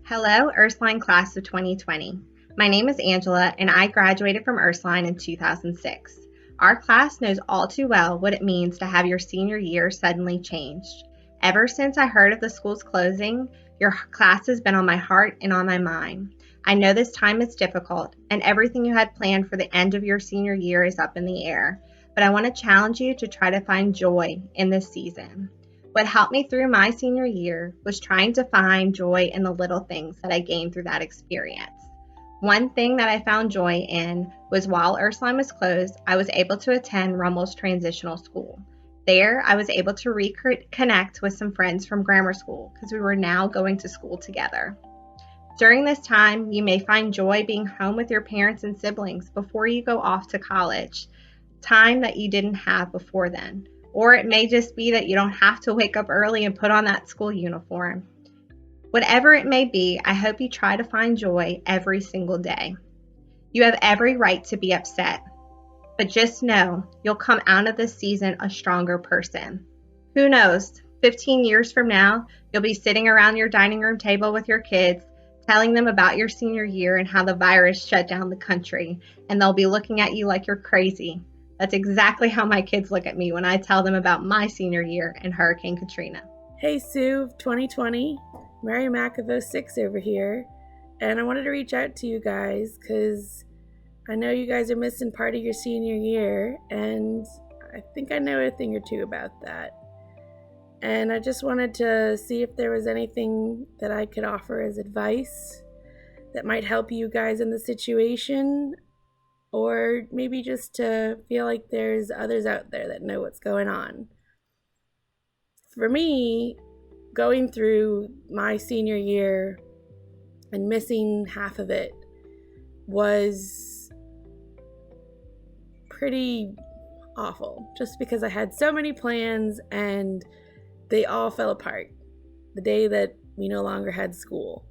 Hello, Ursuline class of 2020. My name is Angela, and I graduated from Ursuline in 2006. Our class knows all too well what it means to have your senior year suddenly changed. Ever since I heard of the school's closing, your class has been on my heart and on my mind. I know this time is difficult, and everything you had planned for the end of your senior year is up in the air, but I want to challenge you to try to find joy in this season. What helped me through my senior year was trying to find joy in the little things that I gained through that experience. One thing that I found joy in was while Ursuline was closed, I was able to attend Rummel's transitional school. There, I was able to reconnect with some friends from grammar school because we were now going to school together. During this time, you may find joy being home with your parents and siblings before you go off to college, time that you didn't have before then. Or it may just be that you don't have to wake up early and put on that school uniform. Whatever it may be, I hope you try to find joy every single day. You have every right to be upset, but just know you'll come out of this season a stronger person. Who knows, 15 years from now, you'll be sitting around your dining room table with your kids, telling them about your senior year and how the virus shut down the country, and they'll be looking at you like you're crazy. That's exactly how my kids look at me when I tell them about my senior year and Hurricane Katrina. Hey Sue, 2020, Mary Mac of 06 over here, and I wanted to reach out to you guys because I know you guys are missing part of your senior year, and I think I know a thing or two about that. And I just wanted to see if there was anything that I could offer as advice that might help you guys in the situation, or maybe just to feel like there's others out there that know what's going on. For me, going through my senior year and missing half of it was pretty awful, just because I had so many plans and they all fell apart the day that we no longer had school.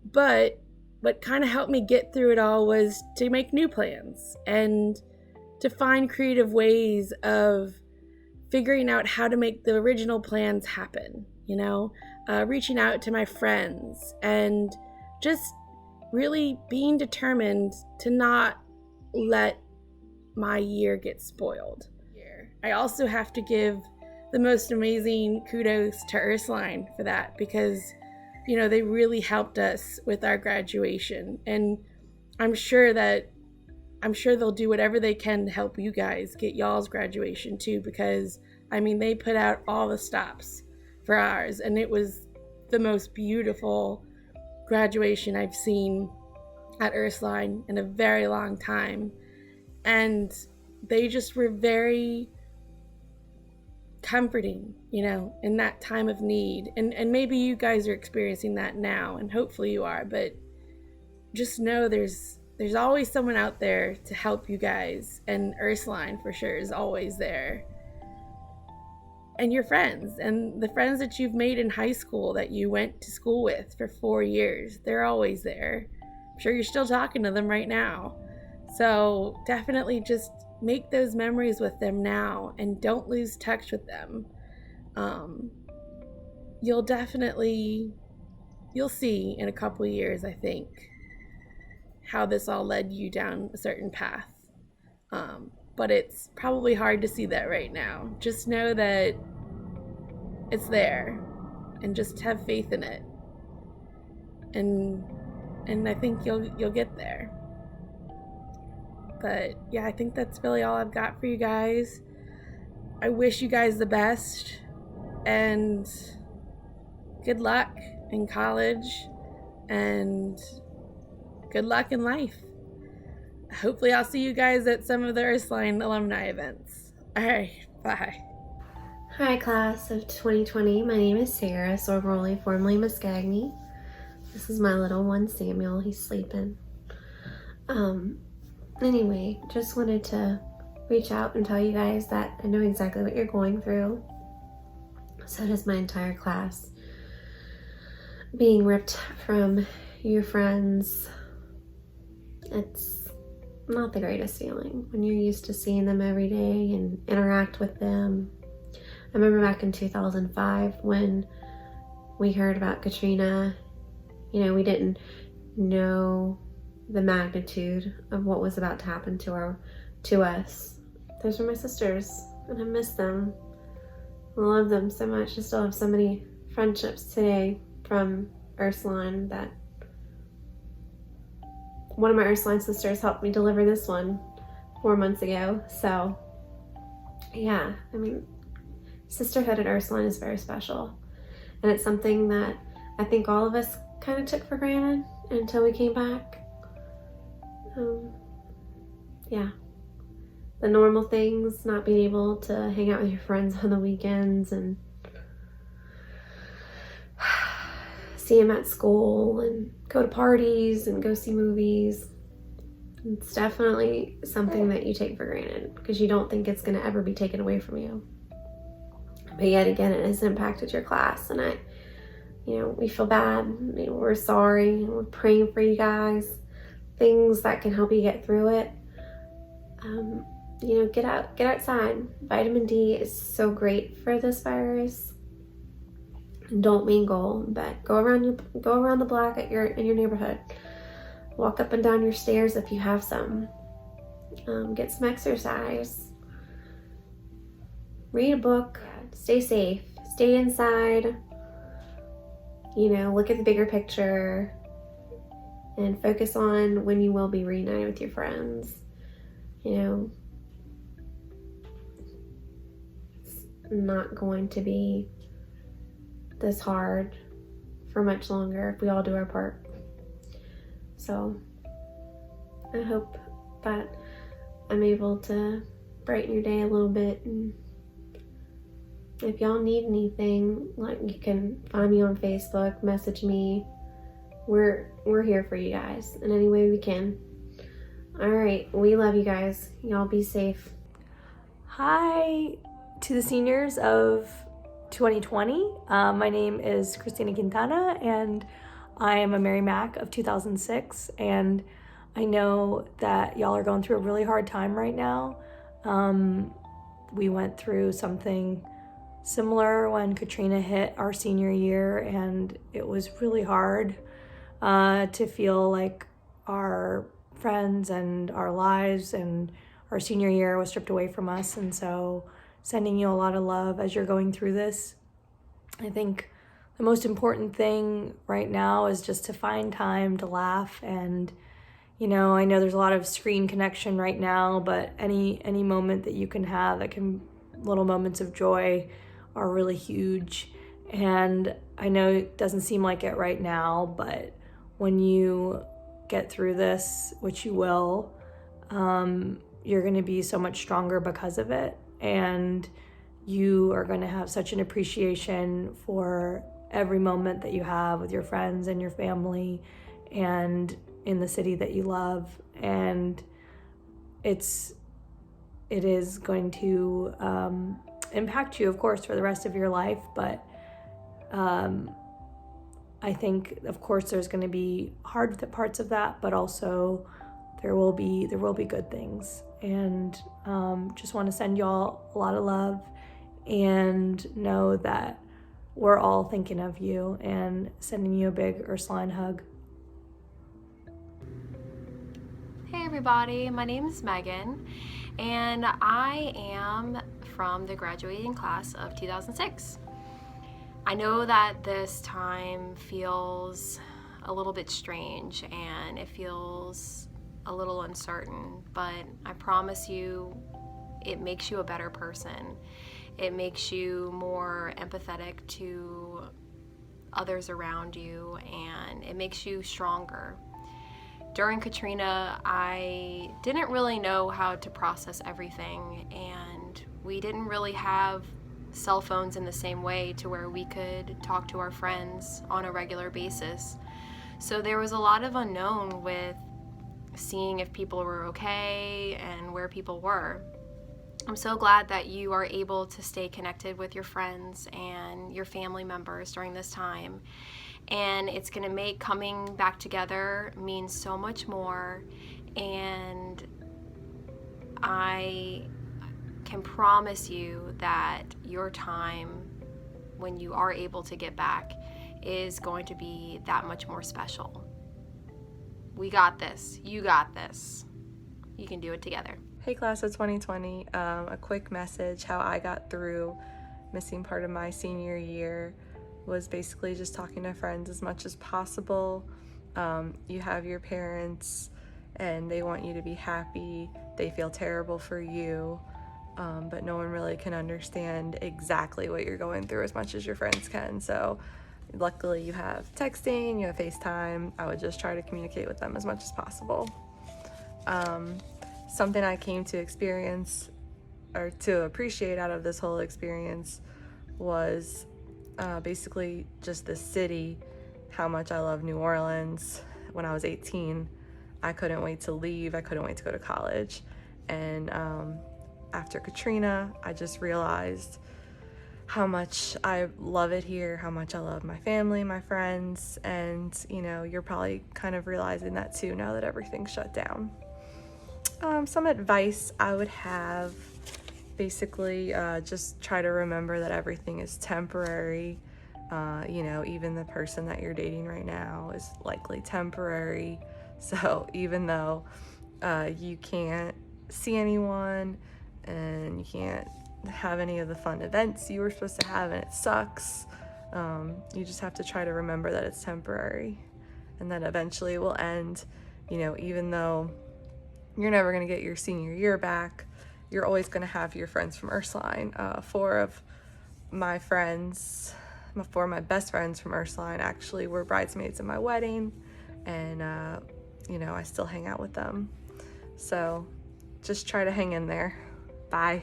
But what kind of helped me get through it all was to make new plans and to find creative ways of figuring out how to make the original plans happen, reaching out to my friends and just really being determined to not let my year get spoiled. I also have to give the most amazing kudos to Ursuline for that, because they really helped us with our graduation, and I'm sure they'll do whatever they can to help you guys get y'all's graduation too, because they put out all the stops for ours, and it was the most beautiful graduation I've seen at Ursuline in a very long time, and they just were very comforting, in that time of need. And maybe you guys are experiencing that now, and hopefully you are, but just know there's always someone out there to help you guys, and Ursuline for sure is always there. And your friends, and the friends that you've made in high school that you went to school with for 4 years, they're always there. I'm sure you're still talking to them right now. So definitely just make those memories with them now and don't lose touch with them. You'll see in a couple years, I think, how this all led you down a certain path. But it's probably hard to see that right now. Just know that it's there, and just have faith in it. And I think you'll get there. But yeah, I think that's really all I've got for you guys. I wish you guys the best, and good luck in college, and good luck in life. Hopefully I'll see you guys at some of the Ursuline alumni events. All right, bye. Hi, class of 2020. My name is Sarah Sorboroli, formerly Miss Gagney. This is my little one, Samuel. He's sleeping. Anyway, just wanted to reach out and tell you guys that I know exactly what you're going through. So does my entire class. Being ripped from your friends, it's not the greatest feeling when you're used to seeing them every day and interact with them. I remember back in 2005 when we heard about Katrina We didn't know the magnitude of what was about to happen to us. Those were my sisters, and I miss them. I love them so much. I still have so many friendships today from Ursuline that one of my Ursuline sisters helped me deliver this one 4 months ago. So yeah, sisterhood at Ursuline is very special. And it's something that I think all of us kind of took for granted until we came back. Yeah. The normal things, not being able to hang out with your friends on the weekends and see them at school and go to parties and go see movies. It's definitely something that you take for granted because you don't think it's going to ever be taken away from you. But yet again, it has impacted your class, and we feel bad. We're sorry. We're praying for you guys. Things that can help you get through it. Get outside. Vitamin D is so great for this virus. Don't mingle, but go around the block in your neighborhood. Walk up and down your stairs if you have some. Get some exercise. Read a book. Stay safe. Stay inside. Look at the bigger picture and focus on when you will be reunited with your friends. It's not going to be this hard for much longer if we all do our part. So I hope that I'm able to brighten your day a little bit. And if y'all need anything, you can find me on Facebook, message me. We're here for you guys in any way we can. All right, we love you guys. Y'all be safe. Hi to the seniors of 2020. My name is Katrina Quintana, and I am a Mary Mac of 2006, and I know that y'all are going through a really hard time right now. We went through something similar when Katrina hit our senior year, and it was really hard to feel like our friends and our lives and our senior year was stripped away from us. And so sending you a lot of love as you're going through this. I think the most important thing right now is just to find time to laugh. And I know there's a lot of screen connection right now, but any moment that you can have little moments of joy are really huge. And I know it doesn't seem like it right now, but when you get through this, which you will, you're going to be so much stronger because of it. And you are going to have such an appreciation for every moment that you have with your friends and your family and in the city that you love. And it is going to impact you, of course, for the rest of your life. But I think, of course, there's going to be hard parts of that, but also there will be good things. And just want to send y'all a lot of love and know that we're all thinking of you and sending you a big Ursuline hug. Hey everybody, my name is Megan, and I am from the graduating class of 2006. I know that this time feels a little bit strange and it feels a little uncertain, but I promise you it makes you a better person. It makes you more empathetic to others around you, and it makes you stronger. During Katrina, I didn't really know how to process everything, and we didn't really have cell phones in the same way to where we could talk to our friends on a regular basis. So there was a lot of unknown with seeing if people were okay and where people were. I'm so glad that you are able to stay connected with your friends and your family members during this time. And it's going to make coming back together mean so much more. And I can promise you that your time when you are able to get back is going to be that much more special. We got this. You got this. You can do it together. Hey class of 2020, a quick message. How I got through missing part of my senior year was basically just talking to friends as much as possible. You have your parents and they want you to be happy. They feel terrible for you, but no one really can understand exactly what you're going through as much as your friends can. So luckily you have texting, you have FaceTime. I would just try to communicate with them as much as possible. Something I came to experience or to appreciate out of this whole experience was basically just the city, how much I love New Orleans. When I was 18, I couldn't wait to leave. I couldn't wait to go to college. And after Katrina, I just realized how much I love it here, how much I love my family, my friends, and you're probably kind of realizing that too now that everything's shut down. Some advice I would have, basically just try to remember that everything is temporary. Even the person that you're dating right now is likely temporary. So even though you can't see anyone and you can't have any of the fun events you were supposed to have and it sucks, you just have to try to remember that it's temporary and that eventually it will end. Even though you're never going to get your senior year back, you're always going to have your friends from Ursuline. Four of my best friends from Ursuline actually were bridesmaids at my wedding, and I still hang out with them. So just try to hang in there. Bye.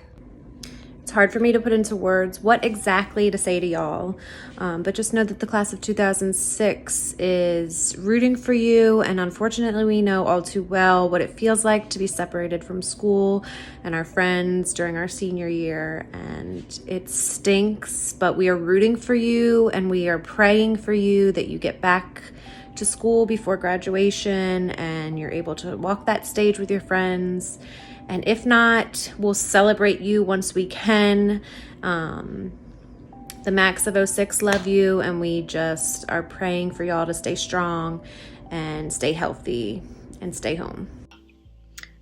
It's hard for me to put into words what exactly to say to y'all, but just know that the class of 2006 is rooting for you, and unfortunately we know all too well what it feels like to be separated from school and our friends during our senior year, and it stinks, but we are rooting for you and we are praying for you that you get back to school before graduation and you're able to walk that stage with your friends. And if not, we'll celebrate you once we can. The Max of 06 love you, and we just are praying for y'all to stay strong and stay healthy and stay home.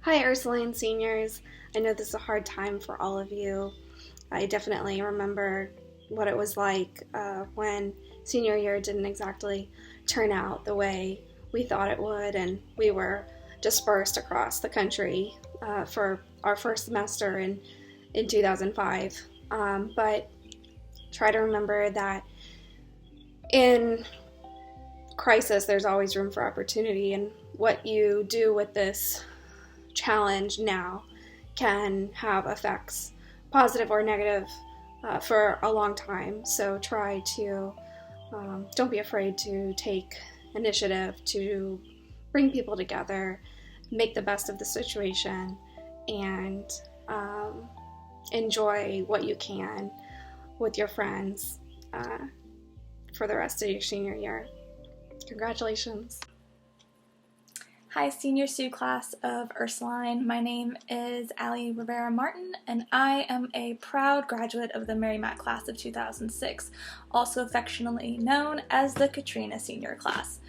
Hi, Ursuline seniors. I know this is a hard time for all of you. I definitely remember what it was like when senior year didn't exactly turn out the way we thought it would, and we were dispersed across the country for our first semester in 2005. But try to remember that in crisis, there's always room for opportunity, and what you do with this challenge now can have effects, positive or negative, for a long time. So try to, don't be afraid to take initiative to bring people together, make the best of the situation, and enjoy what you can with your friends for the rest of your senior year. Congratulations. Hi, Senior Sue class of Ursuline. My name is Allie Rivera Martin, and I am a proud graduate of the Mary Mac class of 2006, also affectionately known as the Katrina senior class.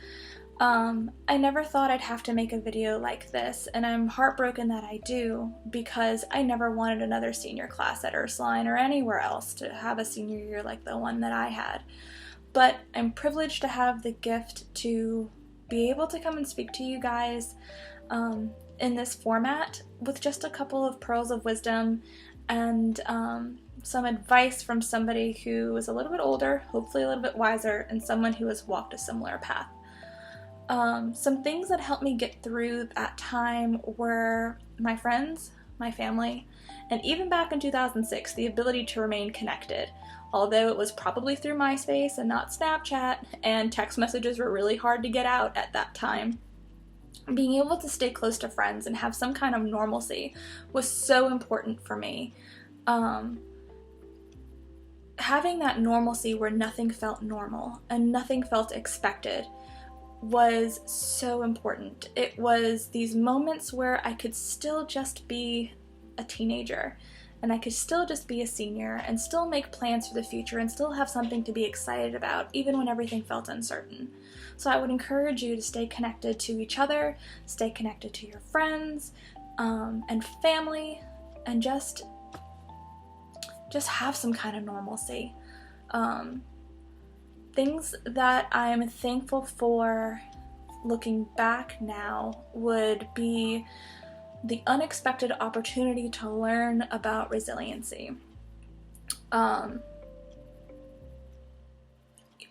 I never thought I'd have to make a video like this, and I'm heartbroken that I do, because I never wanted another senior class at Ursuline or anywhere else to have a senior year like the one that I had. But I'm privileged to have the gift to be able to come and speak to you guys in this format with just a couple of pearls of wisdom and some advice from somebody who is a little bit older, hopefully a little bit wiser, and someone who has walked a similar path. Some things that helped me get through that time were my friends, my family, and even back in 2006, the ability to remain connected. Although it was probably through MySpace and not Snapchat, and text messages were really hard to get out at that time, being able to stay close to friends and have some kind of normalcy was so important for me. Having that normalcy where nothing felt normal and nothing felt expected was so important. It was these moments where I could still just be a teenager and I could still just be a senior and still make plans for the future and still have something to be excited about, even when everything felt uncertain. So I would encourage you to stay connected to each other, stay connected to your friends and family, and just have some kind of normalcy. Things that I'm thankful for looking back now would be the unexpected opportunity to learn about resiliency.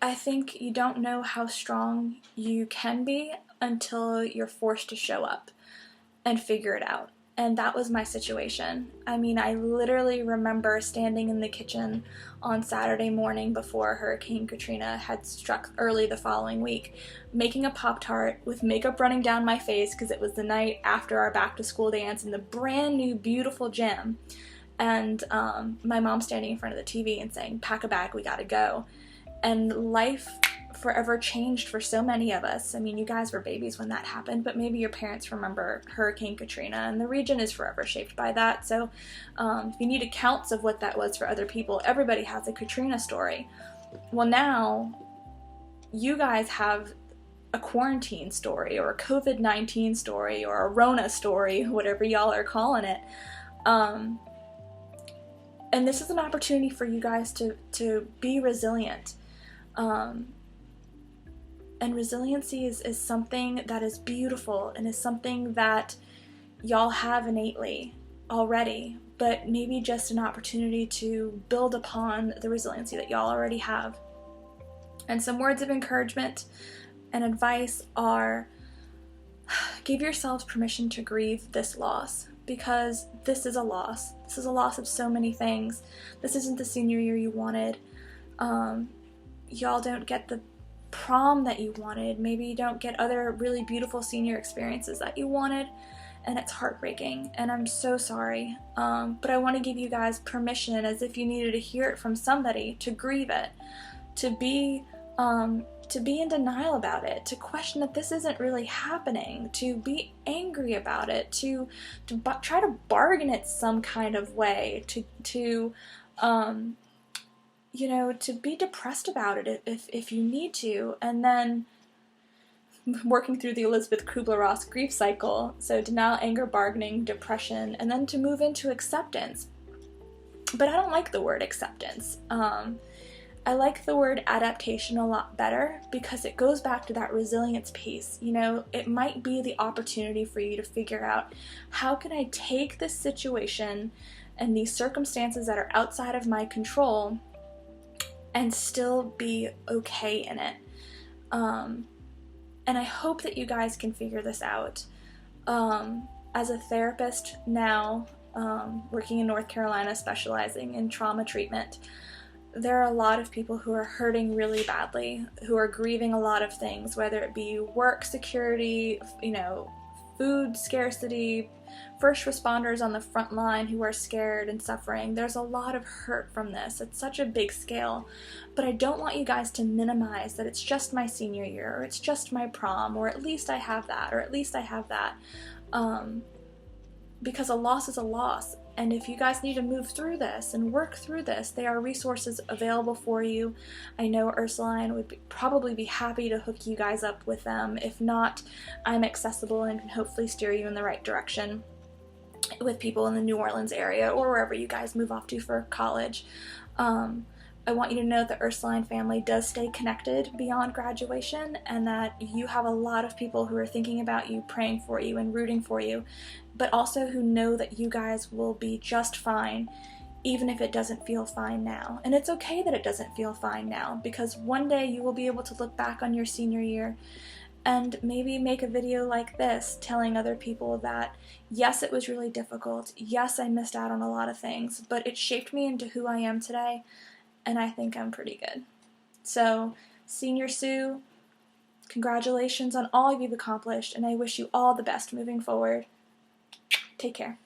I think you don't know how strong you can be until you're forced to show up and figure it out. And that was my situation. I mean, I literally remember standing in the kitchen on Saturday morning before Hurricane Katrina had struck early the following week, making a Pop-Tart with makeup running down my face because it was the night after our back-to-school dance in the brand new, beautiful gym. And my mom standing in front of the TV and saying, "Pack a bag, we gotta go." And life forever changed for so many of us. I mean, you guys were babies when that happened, but maybe your parents remember Hurricane Katrina, and the region is forever shaped by that. So if you need accounts of what that was for other people, everybody has a Katrina story. Well, now you guys have a quarantine story, or a COVID-19 story, or a Rona story, whatever y'all are calling it. And this is an opportunity for you guys to be resilient. And resiliency is something that is beautiful and is something that y'all have innately already, but maybe just an opportunity to build upon the resiliency that y'all already have. And some words of encouragement and advice are, give yourselves permission to grieve this loss, because this is a loss. This is a loss of so many things. This isn't the senior year you wanted. Y'all don't get the prom that you wanted. Maybe you don't get other really beautiful senior experiences that you wanted, and it's heartbreaking, and I'm so sorry. But I want to give you guys permission, as if you needed to hear it from somebody, to grieve it, to be in denial about it, to question that this isn't really happening, to be angry about it, to try to bargain it some kind of way, to be depressed about it if you need to, and then working through the Elizabeth Kubler-Ross grief cycle, so denial, anger, bargaining, depression, and then to move into acceptance. But I don't like the word acceptance. I like the word adaptation a lot better, because it goes back to that resilience piece. It might be the opportunity for you to figure out, how can I take this situation and these circumstances that are outside of my control and still be okay in it. And I hope that you guys can figure this out. As a therapist now, working in North Carolina, specializing in trauma treatment, there are a lot of people who are hurting really badly, who are grieving a lot of things, whether it be work security, food scarcity, first responders on the front line who are scared and suffering. There's a lot of hurt from this. It's such a big scale. But I don't want you guys to minimize that it's just my senior year, or it's just my prom, or at least I have that, or at least I have that. Because a loss is a loss. And if you guys need to move through this and work through this, there are resources available for you. I know Ursuline would probably be happy to hook you guys up with them. If not, I'm accessible and can hopefully steer you in the right direction with people in the New Orleans area, or wherever you guys move off to for college. I want you to know that the Ursuline family does stay connected beyond graduation, and that you have a lot of people who are thinking about you, praying for you, and rooting for you, but also who know that you guys will be just fine, even if it doesn't feel fine now. And it's okay that it doesn't feel fine now, because one day you will be able to look back on your senior year and maybe make a video like this telling other people that, yes, it was really difficult, yes, I missed out on a lot of things, but it shaped me into who I am today, and I think I'm pretty good. So, Senior Sue, congratulations on all you've accomplished, and I wish you all the best moving forward. Take care.